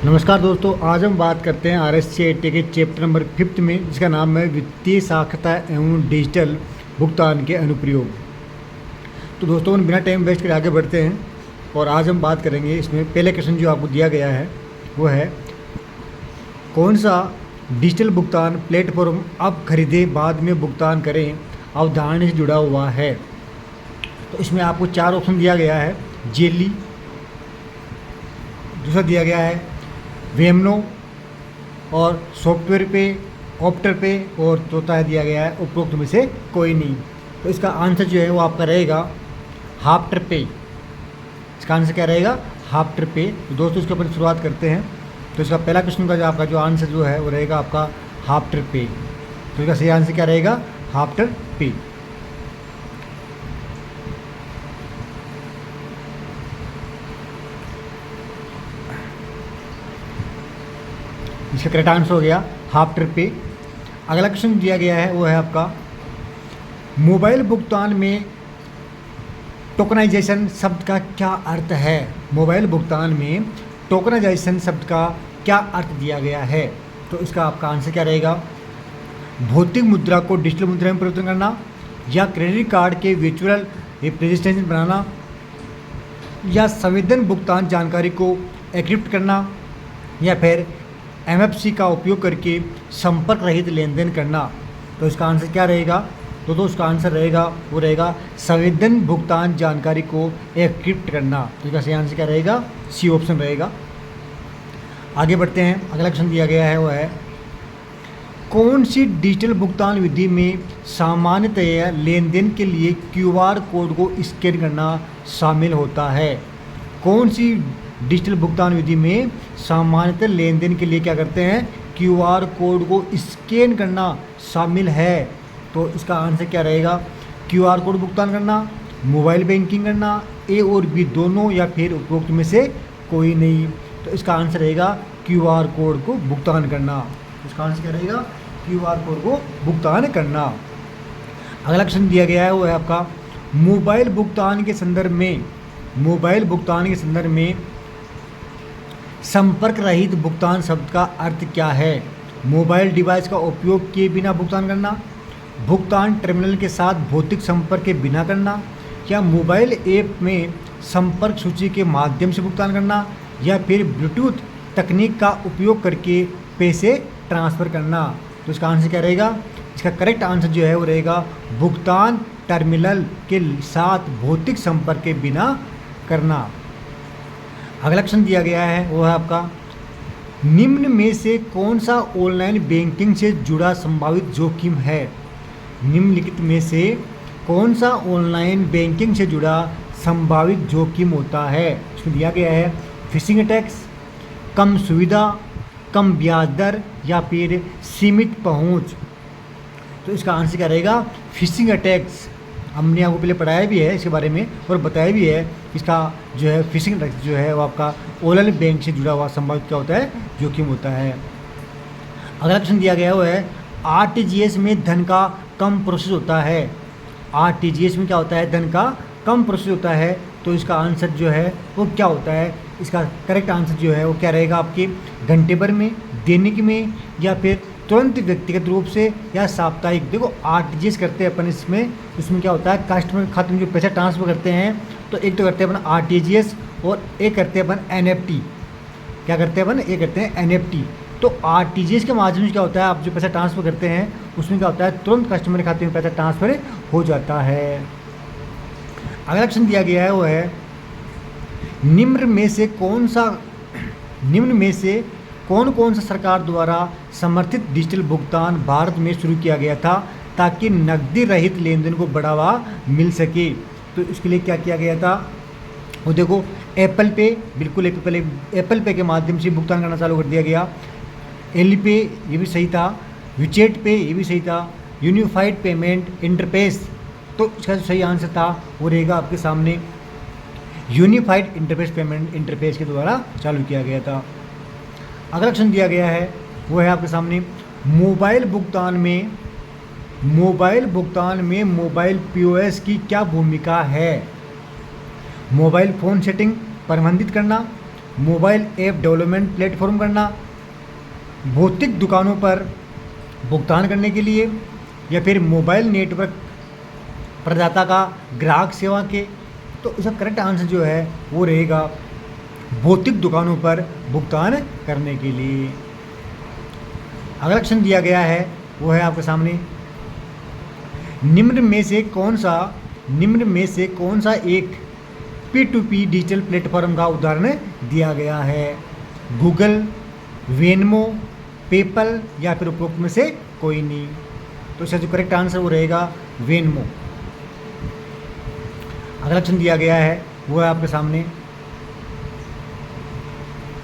नमस्कार दोस्तों, आज हम बात करते हैं RSC के चैप्टर नंबर 5 में, जिसका नाम है वित्तीय साक्षरता एवं डिजिटल भुगतान के अनुप्रयोग। तो दोस्तों, बिना टाइम वेस्ट करे आगे बढ़ते हैं और आज हम बात करेंगे। इसमें पहले क्वेश्चन जो आपको दिया गया है वो है, कौन सा डिजिटल भुगतान प्लेटफॉर्म अब खरीदे बाद में भुगतान करें अवधारणा से जुड़ा हुआ है। तो इसमें आपको 4 ऑप्शन दिया गया है। जेली, दूसरा दिया गया है वेमनो, और सॉफ्टवेयर पे, ऑप्टर पे, और चौथा दिया गया है उपरोक्त में से कोई नहीं। तो इसका आंसर जो है वो आपका रहेगा हाफ्टर पे। इसका आंसर क्या रहेगा? हाफ्टर पे। तो दोस्तों, इसके ऊपर शुरुआत करते हैं। तो इसका पहला क्वेश्चन का जो आपका जो आंसर जो है वो रहेगा आपका हाफ्टर पे। तो इसका सही आंसर क्या रहेगा? हाफ्टर पे। इसका करेक्ट आंसर हो गया हाफ्टर पे। अगला क्वेश्चन दिया गया है वो है आपका, मोबाइल भुगतान में टोकनाइजेशन शब्द का क्या अर्थ है? मोबाइल भुगतान में टोकनाइजेशन शब्द का क्या अर्थ दिया गया है? तो इसका आपका आंसर क्या रहेगा? भौतिक मुद्रा को डिजिटल मुद्रा में परिवर्तन करना, या क्रेडिट कार्ड के वर्चुअल रिप्रेजेंटेशन बनाना, या संवेदन भुगतान जानकारी को एन्क्रिप्ट करना, या फिर MFC का उपयोग करके संपर्क रहित लेन देन करना। तो इसका आंसर क्या रहेगा? तो उसका आंसर रहेगा वो रहेगा संवेदन भुगतान जानकारी को एन्क्रिप्ट करना। तो इसका सही आंसर क्या रहेगा? सी ऑप्शन रहेगा। आगे बढ़ते हैं। अगला क्वेश्चन दिया गया है वो है, कौन सी डिजिटल भुगतान विधि में सामान्यतया लेन देन के लिए QR कोड को स्कैन करना शामिल होता है? कौन सी डिजिटल भुगतान विधि में सामान्यतः लेन देन के लिए क्या करते हैं? QR कोड को स्कैन करना शामिल है। तो इसका आंसर क्या रहेगा? QR कोड भुगतान करना, मोबाइल बैंकिंग करना, A और B दोनों, या फिर उपरोक्त में से कोई नहीं। तो इसका आंसर रहेगा QR कोड को भुगतान करना। इसका आंसर क्या रहेगा? QR कोड को भुगतान करना। अगला क्वेश्चन दिया गया है वो है आपका, मोबाइल भुगतान के संदर्भ में संपर्क रहित भुगतान शब्द का अर्थ क्या है? मोबाइल डिवाइस का उपयोग किए बिना भुगतान करना, भुगतान टर्मिनल के साथ भौतिक संपर्क के बिना करना, या मोबाइल ऐप में संपर्क सूची के माध्यम से भुगतान करना, या फिर ब्लूटूथ तकनीक का उपयोग करके पैसे ट्रांसफ़र करना। तो इसका आंसर क्या रहेगा? इसका करेक्ट आंसर जो है वो रहेगा भुगतान टर्मिनल के साथ भौतिक संपर्क के बिना करना। अगला क्वेश्चन दिया गया है वो है आपका, निम्न में से कौन सा ऑनलाइन बैंकिंग से जुड़ा संभावित जोखिम है? निम्नलिखित में से कौन सा ऑनलाइन बैंकिंग से जुड़ा संभावित जोखिम होता है? इसमें दिया गया है फिशिंग अटैक्स, कम सुविधा, कम ब्याज दर, या फिर सीमित पहुंच। तो इसका आंसर क्या रहेगा? Phishing attacks. हमने आपको पहले पढ़ाया भी है इसके बारे में और बताया भी है। इसका जो है फिशिंग अटैक्स जो है वो आपका ऑनलाइन बैंक से जुड़ा हुआ संभावित क्या होता है? जोखिम होता है। अगला क्वेश्चन दिया गया वो है, RTGS में धन का कम प्रोसेस होता है। RTGS में क्या होता है? धन का कम प्रोसेस होता है। तो इसका आंसर जो है वो क्या होता है? इसका करेक्ट आंसर जो है वो क्या रहेगा? आपके घंटे भर में, दैनिक में, या फिर तुरंत व्यक्तिगत रूप से, या साप्ताहिक। देखो RTGS करते हैं अपन, इसमें क्या होता है? कस्टमर के खाते में जो पैसा ट्रांसफ़र करते हैं, तो एक तो करते हैं अपन RTGS और एक करते हैं अपन NFT। क्या करते हैं अपन? एक करते हैं NFT। तो RTGS के माध्यम से क्या होता है? आप जो पैसा ट्रांसफ़र करते हैं उसमें क्या होता है? तुरंत कस्टमर के खाते में पैसा ट्रांसफ़र हो जाता है। अगला क्वेश्चन दिया गया है वो है, निम्न में से कौन सा सरकार द्वारा समर्थित डिजिटल भुगतान भारत में शुरू किया गया था ताकि नकदी रहित लेन देन को बढ़ावा मिल सके? तो इसके लिए क्या किया गया था? वो देखो, एप्पल पे, बिल्कुल एप्पल पे के माध्यम से भुगतान करना चालू कर दिया गया। एल पे, ये भी सही था। विचेट पे, ये भी सही था। यूनिफाइड पेमेंट इंटरफेस, तो इसका जो सही आंसर था वो रहेगा आपके सामने यूनिफाइड इंटरफेस पेमेंट इंटरफेस के द्वारा चालू किया गया था। अगला क्वेश्चन दिया गया है वो है आपके सामने, मोबाइल भुगतान में मोबाइल POS की क्या भूमिका है? मोबाइल फ़ोन सेटिंग प्रबंधित करना, मोबाइल ऐप डेवलपमेंट प्लेटफॉर्म करना, भौतिक दुकानों पर भुगतान करने के लिए, या फिर मोबाइल नेटवर्क प्रदाता का ग्राहक सेवा के। तो इसका करेक्ट आंसर जो है वो रहेगा भौतिक दुकानों पर भुगतान करने के लिए। अगला क्वेश्चन दिया गया है वो है आपके सामने, निम्न में से कौन सा एक P2P डिजिटल प्लेटफॉर्म का उदाहरण दिया गया है? गूगल, वेनमो, पेपल या फिर उपरोक्त में से कोई नहीं। तो इसका जो करेक्ट आंसर वो रहेगा वेनमो। अगला क्वेश्चन दिया गया है वो है आपके सामने,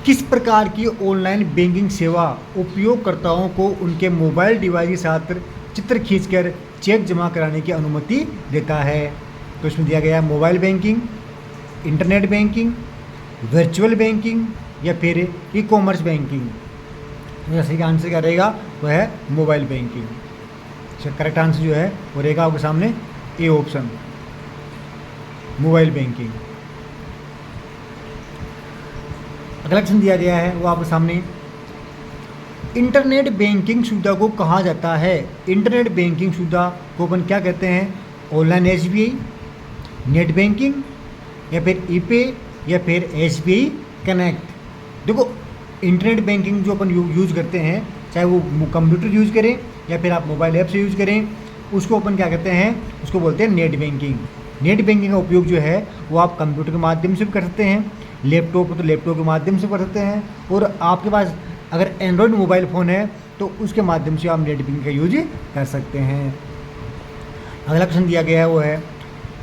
किस प्रकार की ऑनलाइन बैंकिंग सेवा उपयोगकर्ताओं को उनके मोबाइल डिवाइस के साथ चित्र खींचकर चेक जमा कराने की अनुमति देता है? तो इसमें दिया गया है mobile banking, internet banking, virtual banking या फिर ई कॉमर्स बैंकिंग। तो सही आंसर क्या रहेगा वो है मोबाइल बैंकिंग। इसका करेक्ट आंसर जो है वो रहेगा आपके सामने ए ऑप्शन, मोबाइल बैंकिंग। अगला क्वेश्चन दिया गया है वो आपके सामने, इंटरनेट बैंकिंग सुविधा को कहा जाता है? इंटरनेट बैंकिंग सुविधा को अपन क्या कहते हैं? ऑनलाइन SBI, नेट बैंकिंग या फिर ईपे या फिर SBI कनेक्ट। देखो इंटरनेट बैंकिंग जो अपन यूज़ करते हैं, चाहे वो कंप्यूटर यूज़ करें या फिर आप मोबाइल ऐप से यूज़ करें, उसको अपन क्या कहते हैं? उसको बोलते हैं नेट बैंकिंग। नेट बैंकिंग का उपयोग जो है वो आप कंप्यूटर के माध्यम से भी कर सकते हैं, लैपटॉप तो लैपटॉप के माध्यम से कर सकते हैं, और आपके पास अगर एंड्रॉयड मोबाइल फ़ोन है तो उसके माध्यम से आप नेट बैंकिंग का यूज कर सकते हैं। अगला क्वेश्चन दिया गया है वो है,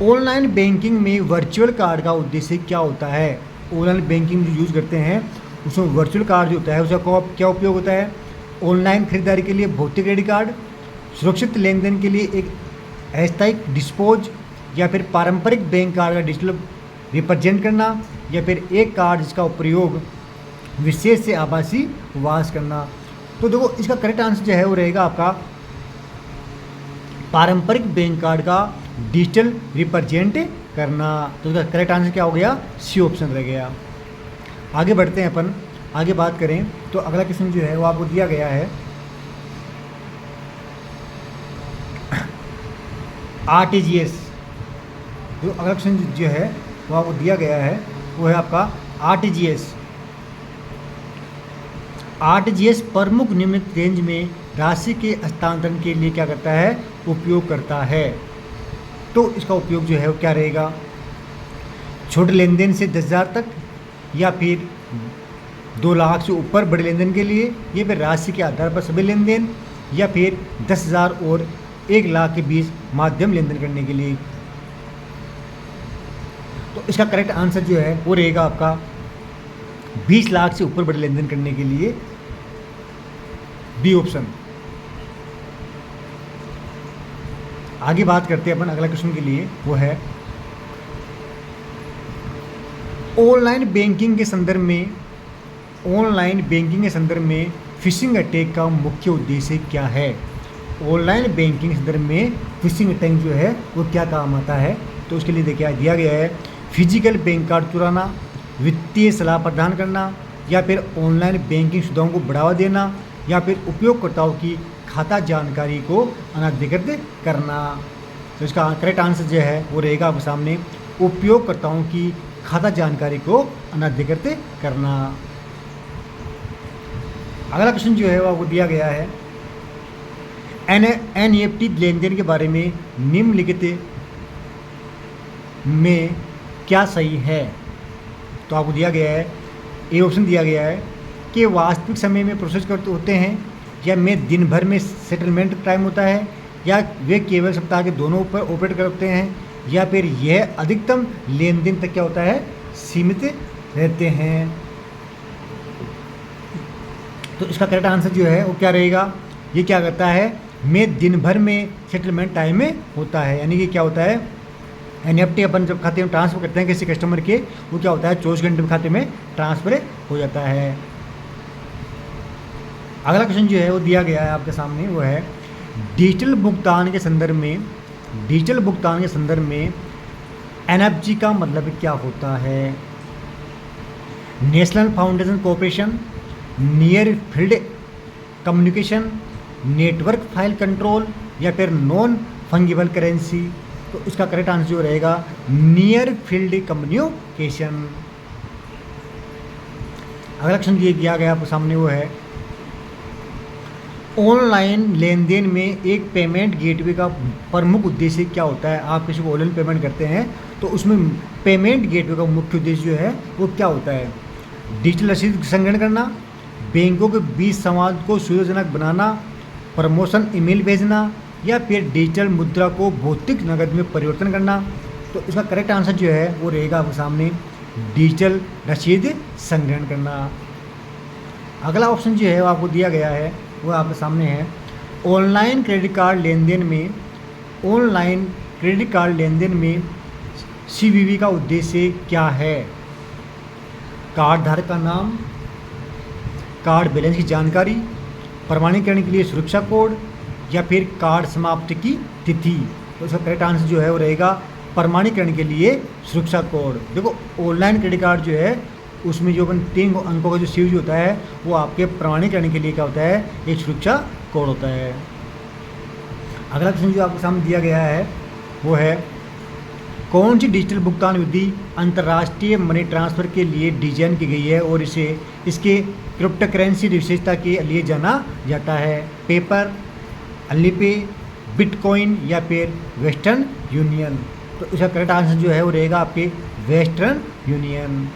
ऑनलाइन बैंकिंग में वर्चुअल कार्ड का उद्देश्य क्या होता है? ऑनलाइन बैंकिंग जो यूज़ करते हैं उसमें वर्चुअल कार्ड जो होता है उसका क्या उपयोग होता है? ऑनलाइन खरीदारी के लिए भौतिक क्रेडिट कार्ड, सुरक्षित लेन देन के लिए एक अस्थायी डिस्पोज, या फिर पारंपरिक बैंक कार्ड का डिजिटल रिप्रेजेंट करना, या फिर एक कार्ड जिसका प्रयोग विशेष से आभासी वास करना। तो देखो इसका करेक्ट आंसर जो है वो रहेगा आपका पारंपरिक बैंक कार्ड का डिजिटल रिप्रेजेंट करना। तो इसका करेक्ट आंसर क्या हो गया? सी ऑप्शन रह गया। आगे बढ़ते हैं अपन, आगे बात करें तो अगला क्वेश्चन जो है वो आपको दिया गया है RTGS। जो अगला क्वेश्चन जो है वो आपको दिया गया है वो है आपका RTGS। RTGS प्रमुख निम्नलिखित रेंज में राशि के हस्तांतरण के लिए क्या करता है? उपयोग करता है। तो इसका उपयोग जो है वो क्या रहेगा? छोटे लेन देन से 10,000 तक, या फिर 2 लाख से ऊपर बड़े लेन देन के लिए, या फिर राशि के आधार पर सभी लेन देन, या फिर 10,000 और 1 लाख के बीच माध्यम लेन देन करने के लिए। तो इसका करेक्ट आंसर जो है वो रहेगा आपका 20 लाख से ऊपर बड़े लेन देन करने के लिए, बी ऑप्शन। आगे बात करते हैं अपन अगला क्वेश्चन के लिए, वो है ऑनलाइन बैंकिंग के संदर्भ में फिशिंग अटैक का मुख्य उद्देश्य क्या है? ऑनलाइन बैंकिंग के संदर्भ में फिशिंग अटैक जो है वो क्या काम आता है? तो उसके लिए देखिए दिया गया है, फिजिकल बैंक कार्ड चुराना, वित्तीय सलाह प्रदान करना, या फिर ऑनलाइन बैंकिंग सुविधाओं को बढ़ावा देना, या फिर उपयोगकर्ताओं की खाता जानकारी को अनधिकृत करना। तो इसका करेक्ट आंसर जो है वो रहेगा आपके सामने उपयोगकर्ताओं की खाता जानकारी को अनधिकृत करना। अगला क्वेश्चन जो है वो आपको दिया गया है, NEFT लेन देन के बारे में निम्नलिखित में क्या सही है? तो आपको दिया गया है, ए ऑप्शन दिया गया है कि वास्तविक समय में प्रोसेस करते होते हैं, या में दिन भर में सेटलमेंट टाइम होता है, या वे केवल सप्ताह के दोनों पर ऑपरेट करते हैं, या फिर यह अधिकतम लेन देन तक क्या होता है? सीमित रहते हैं। तो इसका करेक्ट आंसर जो है वो क्या रहेगा? ये क्या करता है? में दिन भर में सेटलमेंट टाइम में होता है, यानी कि क्या होता है? NEFT अपन जब खाते में ट्रांसफ़र करते हैं किसी कस्टमर के, वो क्या होता है? 24 घंटे में खाते में ट्रांसफ़र हो जाता है। अगला क्वेश्चन जो है वो दिया गया है आपके सामने, वो है डिजिटल भुगतान के संदर्भ में NFG का मतलब क्या होता है? National foundation corporation, near field communication, network file control या फिर नॉन फंगिबल करेंसी। तो इसका करेक्ट आंसर जो रहेगा नियर फील्ड कम्युनिकेशन। अगला क्वेश्चन दिया गया आपके सामने वो है ऑनलाइन लेन देन में एक पेमेंट गेटवे का प्रमुख उद्देश्य क्या होता है। आप किसी को ऑनलाइन पेमेंट करते हैं तो उसमें पेमेंट गेटवे का मुख्य उद्देश्य जो है वो क्या होता है। डिजिटल रसीद संग्रहण करना, बैंकों के बीच संवाद को सुविधाजनक बनाना, प्रमोशन ईमेल भेजना या फिर डिजिटल मुद्रा को भौतिक नकद में परिवर्तन करना। तो इसका करेक्ट आंसर जो है वो रहेगा आपके सामने डिजिटल रसीद संग्रहण करना। अगला ऑप्शन जो है वो आपको दिया गया है वो आपके सामने है ऑनलाइन क्रेडिट कार्ड लेन देन में सीवीवी का उद्देश्य क्या है। कार्ड धारक का नाम, कार्ड बैलेंस की जानकारी, प्रमाणीकरण के लिए सुरक्षा कोड या फिर कार्ड समाप्ति की तिथि। तो इसका करेक्ट आंसर जो है वो रहेगा प्रमाणीकरण के लिए सुरक्षा कोड। देखो ऑनलाइन क्रेडिट कार्ड जो है उसमें जो 3 अंकों का जो सीवीवी होता है वो आपके प्रमाणीकरण के लिए क्या होता है, एक सुरक्षा कोड होता है। अगला क्वेश्चन जो आपके सामने दिया गया है वो है कौन सी डिजिटल भुगतान विधि अंतर्राष्ट्रीय मनी ट्रांसफ़र के लिए डिजाइन की गई है और इसे इसके क्रिप्टो करेंसी विशेषता के लिए जाना जाता है। पेपर, अलीपे, बिटकॉइन या फिर वेस्टर्न यूनियन। तो इसका करेक्ट आंसर जो है वो रहेगा आपके वेस्टर्न यूनियन।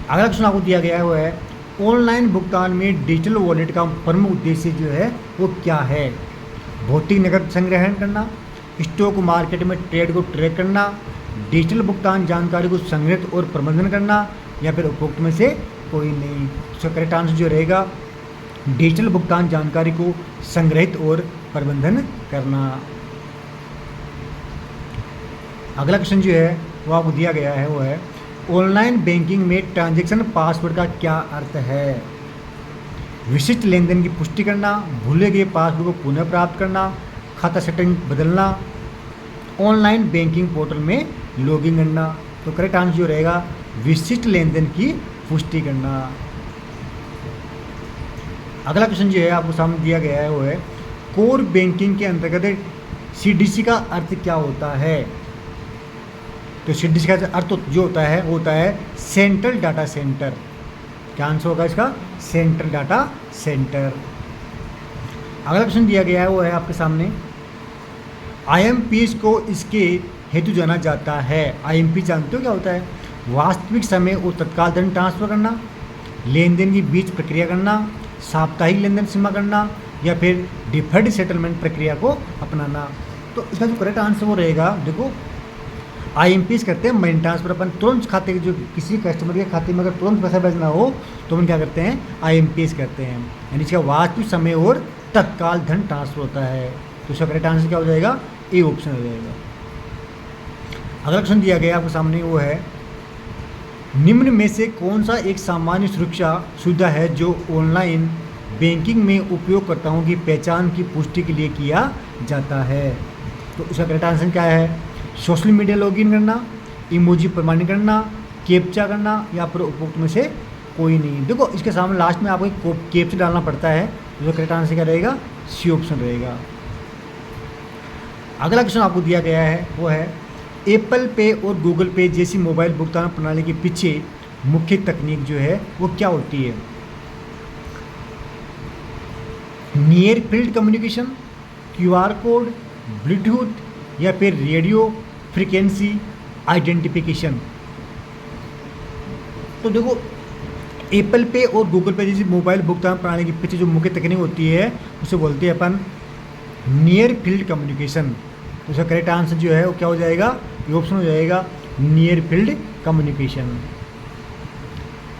अगला क्वेश्चन आपको दिया गया है वो है ऑनलाइन भुगतान में डिजिटल वॉलेट का प्रमुख उद्देश्य जो है वो क्या है। भौतिक नकद संग्रहण करना, स्टॉक मार्केट में ट्रेड को ट्रैक करना, डिजिटल भुगतान जानकारी को संग्रहित और प्रबंधन करना या फिर उपरोक्त में से कोई नहीं। इसका करेक्ट आंसर जो रहेगा डिजिटल भुगतान जानकारी को संग्रहित और प्रबंधन करना। अगला क्वेश्चन जो है वो आपको दिया गया है वो है ऑनलाइन बैंकिंग में ट्रांजैक्शन पासवर्ड का क्या अर्थ है। विशिष्ट लेन देन की पुष्टि करना, भूले गए पासवर्ड को पुनः प्राप्त करना, खाता सेटिंग बदलना, ऑनलाइन बैंकिंग पोर्टल में लॉगिन करना। तो करेक्ट आंसर जो रहेगा विशिष्ट लेन देन की पुष्टि करना। अगला क्वेश्चन जो है आपको सामने दिया गया है वो है कोर बैंकिंग के अंतर्गत सीडीसी का अर्थ क्या होता है। तो सीडीसी का अर्थ जो होता है वो होता है सेंट्रल डाटा सेंटर। क्या आंसर होगा इसका, सेंट्रल डाटा सेंटर। अगला क्वेश्चन दिया गया है वो है आपके सामने आईएमपीएस को इसके हेतु जाना जाता है। आईएमपी जानते हो क्या होता है, वास्तविक समय और तत्काल धन ट्रांसफर करना, लेन देन के बीच प्रक्रिया करना, साप्ताहिक लेन देन सीमा करना या फिर डिफर्ड सेटलमेंट प्रक्रिया को अपनाना। तो इसका जो करेक्ट आंसर वो रहेगा, देखो आईएमपीएस करते हैं मनी ट्रांसफर। अपन तुरंत खाते जो किसी कस्टमर के खाते में अगर तुरंत पैसा भेजना हो तो हम क्या करते हैं, आईएमपीएस करते हैं, यानी इसका वास्तविक समय और तत्काल धन ट्रांसफर होता है। तो इसका करेक्ट आंसर क्या हो जाएगा, ए ऑप्शन हो जाएगा। अगला क्वेश्चन दिया गया आपके सामने वो है निम्न में से कौन सा एक सामान्य सुरक्षा सुविधा है जो ऑनलाइन बैंकिंग में उपयोगकर्ताओं की पहचान की पुष्टि के लिए किया जाता है। तो इसका करेक्ट आंसर क्या है, सोशल मीडिया लॉगिन करना, इमोजी प्रमाणीकरण करना, कैप्चा करना या फिर उपरोक्त में से कोई नहीं। देखो इसके सामने लास्ट में आपको एक कैप्चा डालना पड़ता है। तो करेक्ट आंसर क्या रहेगा, सी ऑप्शन रहेगा। अगला क्वेश्चन आपको दिया गया है वो है एप्पल पे और गूगल पे जैसी मोबाइल भुगतान प्रणाली के पीछे मुख्य तकनीक जो है वो क्या होती है। Near field communication, QR code, Bluetooth या फिर रेडियो फ्रीक्वेंसी आइडेंटिफिकेशन। तो देखो एप्पल पे और गूगल पे जैसी मोबाइल भुगतान प्रणाली के पीछे जो मुख्य तकनीक होती है उसे बोलते हैं अपन नियर फील्ड कम्युनिकेशन। तो उसका करेक्ट आंसर जो है वो क्या हो जाएगा, ये ऑप्शन हो जाएगा नियर फील्ड कम्युनिकेशन।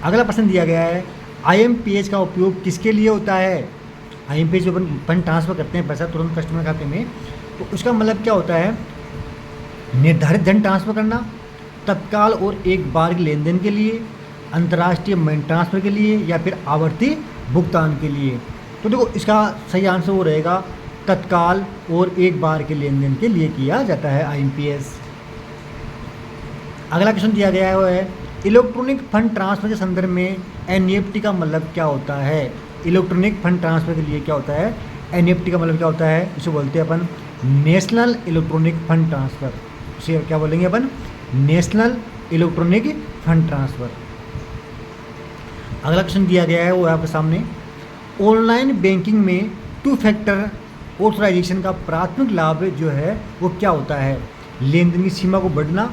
अगला प्रश्न दिया गया है आईएमपीएस का उपयोग किसके लिए होता है। आईएमपीएस जो अपन फंड ट्रांसफर करते हैं पैसा तुरंत कस्टमर खाते में, तो उसका मतलब क्या होता है, निर्धारित धन ट्रांसफर करना, तत्काल और एक बार के लेन देन के लिए, अंतर्राष्ट्रीय मनी ट्रांसफर के लिए या फिर आवर्ती भुगतान के लिए। तो देखो इसका सही आंसर वो रहेगा तत्काल और एक बार के लेन देन के लिए किया जाता है आईएमपीएस। अगला क्वेश्चन दिया गया है वो है इलेक्ट्रॉनिक फंड ट्रांसफर के संदर्भ में एनईएफटी का मतलब क्या होता है। इलेक्ट्रॉनिक फंड ट्रांसफर के लिए क्या होता है, एनईएफटी का मतलब क्या होता है, इसे बोलते हैं अपन नेशनल इलेक्ट्रॉनिक फंड ट्रांसफ़र। इसे क्या बोलेंगे अपन, नेशनल इलेक्ट्रॉनिक फंड ट्रांसफ़र। अगला क्वेश्चन दिया गया है वो आपके सामने, ऑनलाइन बैंकिंग में 2 फैक्टर ऑथराइजेशन का प्राथमिक लाभ जो है वो क्या होता है। लेन देन की सीमा को बढ़ना,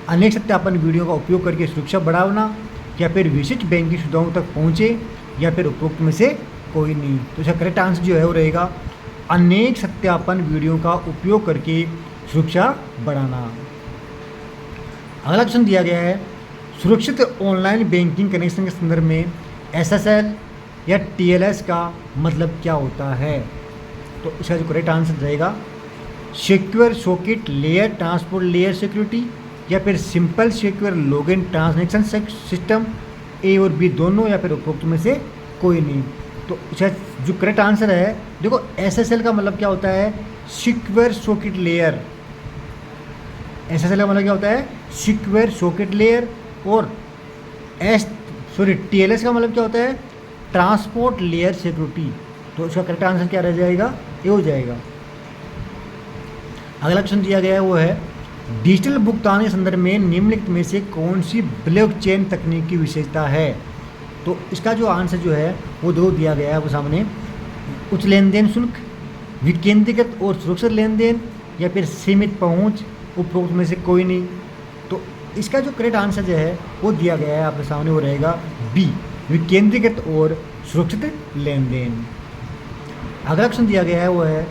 अनेक सत्यापन वीडियो का उपयोग करके सुरक्षा बढ़ाना, या फिर विशिष्ट बैंकिंग सुविधाओं तक पहुँचे, या फिर उपरोक्त में से कोई नहीं। तो इसका करेक्ट आंसर जो है वो रहेगा अनेक सत्यापन वीडियो का उपयोग करके सुरक्षा बढ़ाना। अगला क्वेश्चन दिया गया है सुरक्षित ऑनलाइन बैंकिंग कनेक्शन के संदर्भ में एसएसएल या टीएलएस का मतलब क्या होता है। तो इसका जो करेक्ट आंसर रहेगा secure socket layer transport layer security, या फिर सिंपल सिक्योर लॉगिन ट्रांसलेक्शन सिस्टम, ए और बी दोनों, या फिर उपरोक्त में से कोई नहीं। तो इसका जो करेक्ट आंसर है, देखो एसएसएल का मतलब क्या होता है, सिक्योर सॉकेट लेयर। एसएसएल का मतलब क्या होता है, सिक्योर सॉकेट लेयर। और टीएलएस का मतलब क्या होता है, ट्रांसपोर्ट लेयर सिक्योरिटी। तो इसका करेक्ट आंसर क्या रह जाएगा, ये हो जाएगा। अगला क्वेश्चन दिया गया है वो है डिजिटल भुगतान के संदर्भ में निम्नलिखित में से कौन सी ब्लॉकचेन तकनीक की विशेषता है। तो इसका जो आंसर जो है वो दो दिया गया है वो सामने, उच्च लेन देन शुल्क, विकेंद्रीकृत और सुरक्षित लेन देन, या फिर सीमित पहुंच, उपरोक्त में से कोई नहीं। तो इसका जो करेक्ट आंसर जो है वो दिया गया है आपके सामने, वो रहेगा बी, विकेंद्रीकृत और सुरक्षित लेन देन। अगला क्वेश्चन दिया गया है वो है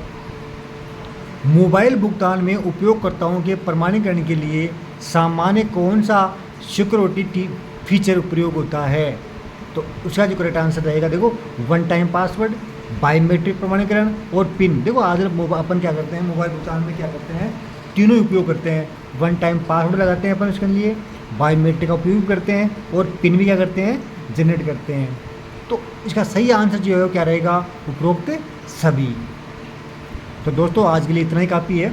मोबाइल भुगतान में उपयोगकर्ताओं के प्रमाणीकरण के लिए सामान्य कौन सा सिक्योरिटी फीचर प्रयोग होता है। तो उसका जो करेक्ट आंसर रहेगा, देखो वन टाइम पासवर्ड, बायोमेट्रिक प्रमाणीकरण और पिन। देखो आज अपन क्या करते हैं मोबाइल भुगतान में, क्या करते हैं, तीनों उपयोग करते हैं। वन टाइम पासवर्ड लगाते हैं अपन उसके लिए, बायोमेट्रिक का उपयोग करते हैं, और पिन भी क्या करते हैं, जनरेट करते हैं। तो इसका सही आंसर जो है क्या रहेगा, उपरोक्त सभी। तो दोस्तों आज के लिए इतना ही काफ़ी है।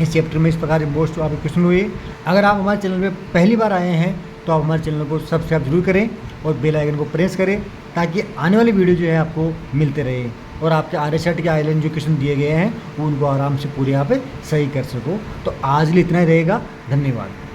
इस चैप्टर में इस प्रकार के मोस्ट आपके क्वेश्चन हुए। अगर आप हमारे चैनल में पहली बार आए हैं तो आप हमारे चैनल को सब्सक्राइब जरूर करें और बेल आइकन को प्रेस करें, ताकि आने वाली वीडियो जो है आपको मिलते रहे, और आपके आरएसएट के आइलैंड जो क्वेश्चन दिए गए हैं उनको आराम से पूरे आप सही कर सको। तो आज के लिए इतना ही रहेगा, धन्यवाद।